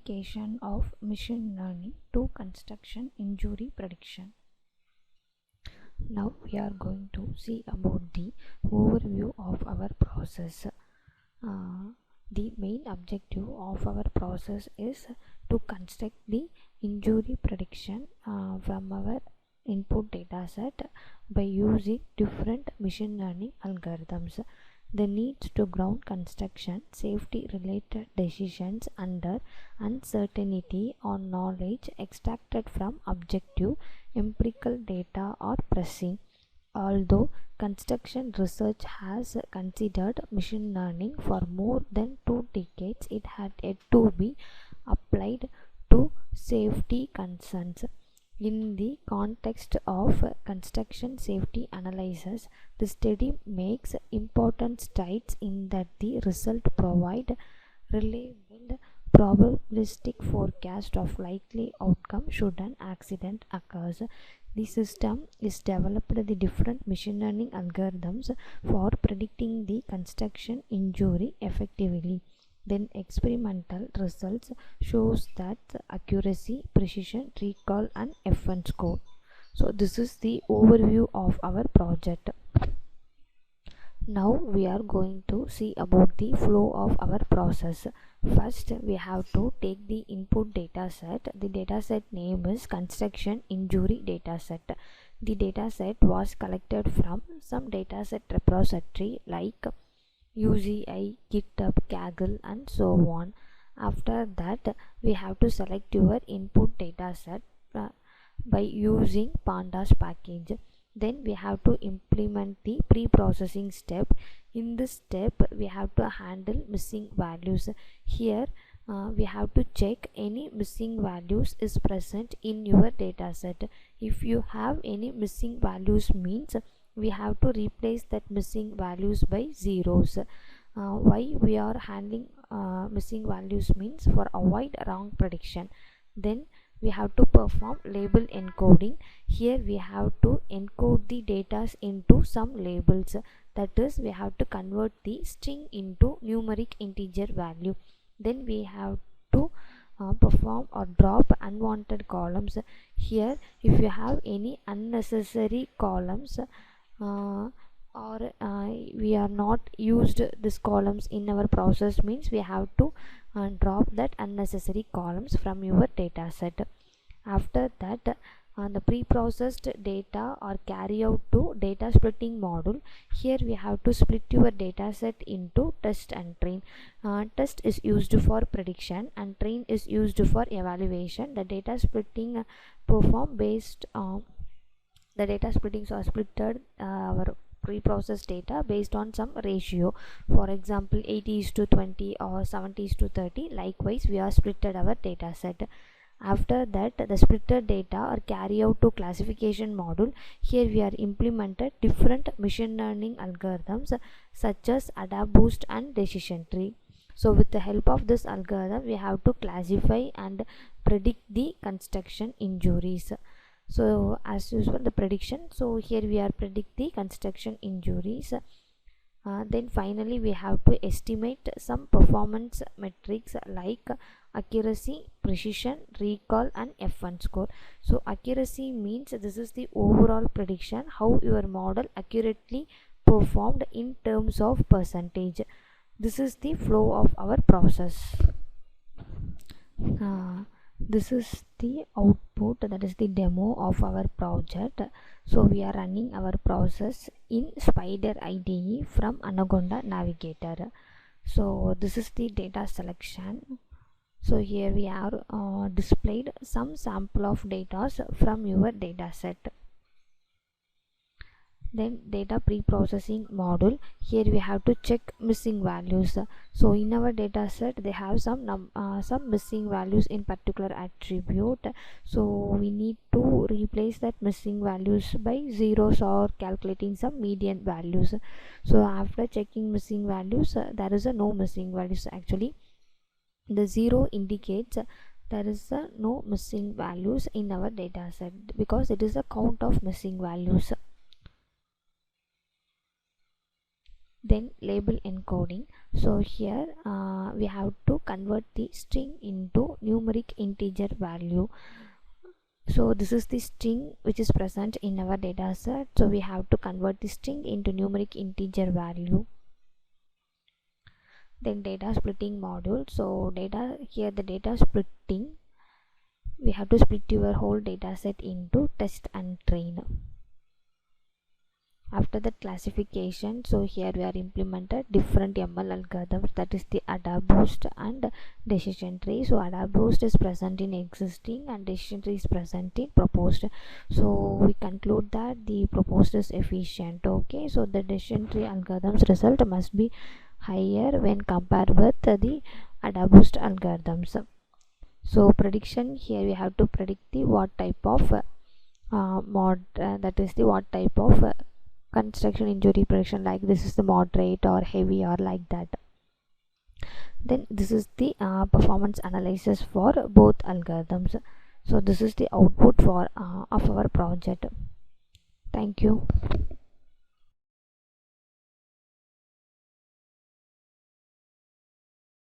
Application of machine learning to construction injury prediction. Now we are going to see about the overview of our process. The main objective of our process is to construct the injury prediction from our input data set by using different machine learning algorithms. The needs to ground construction safety related decisions under uncertainty or knowledge extracted from objective empirical data are pressing. Although construction research has considered machine learning for more than 2 decades, it had yet to be applied to safety concerns. In the context of construction safety analysis, the study makes important strides in that the result provide reliable probabilistic forecast of likely outcome should an accident occurs. The system is developed the different machine learning algorithms for predicting the construction injury effectively. Then experimental results shows that accuracy, precision, recall and F1 score. So this is the overview of our project. Now we are going to see about the flow of our process. First we have to take the input data set. The data set name is construction injury data set. The data set was collected from some data set repository like UCI, GitHub, Kaggle and so on. After that we have to select your input data set by using pandas package. Then we have to implement the pre-processing step. In this step we have to handle missing values. Here we have to check any missing values is present in your data set. If you have any missing values means we have to replace that missing values by zeros. Why we are handling missing values means for avoid wrong prediction. Then we have to perform label encoding. Here we have to encode the data into some labels, that is we have to convert the string into numeric integer value. Then we have to perform or drop unwanted columns. Here if you have any unnecessary columns or we are not used these columns in our process means we have to drop that unnecessary columns from your data set. After that the pre-processed data are carried out to data splitting module. Here we have to split your data set into test and train. Test is used for prediction and train is used for evaluation. The data splitting perform based on the data splittings are splitted our pre-processed data based on some ratio. For example 80:20 or 70:30. Likewise we are splitted our data set. After that the splitted data are carried out to classification module. Here we are implemented different machine learning algorithms such as AdaBoost and decision tree. So with the help of this algorithm we have to classify and predict the construction injuries. So as usual the prediction, so here we are predict the construction injuries. Then finally we have to estimate some performance metrics like accuracy, precision, recall and F1 score. So accuracy means this is the overall prediction, how your model accurately performed in terms of percentage. This is the flow of our process. This is the output, that is the demo of our project. So we are running our process in Spider IDE from Anaconda Navigator. So this is the data selection. So here we are displayed some sample of data from your data set. Then data pre-processing module. Here we have to check missing values. So in our data set they have some missing values in particular attribute. So we need to replace that missing values by zeros or calculating some median values. So after checking missing values there is no missing values. Actually the zero indicates there is no missing values in our data set because it is a count of missing values. Then label encoding. So here we have to convert the string into numeric integer value. So this is the string which is present in our data set, so we have to convert the string into numeric integer value. Then data splitting module. So the data splitting, we have to split your whole data set into test and train. After that classification, so here we are implemented different ML algorithms, that is the AdaBoost and decision tree. So AdaBoost is present in existing and decision tree is present in proposed. So we conclude that the proposed is efficient. Okay, so the decision tree algorithms result must be higher when compared with the AdaBoost algorithms. So prediction, here we have to predict the what type of that is the what type of construction injury prediction, like this is the moderate or heavy or like that. Then this is the performance analysis for both algorithms. So this is the output for of our project. Thank you.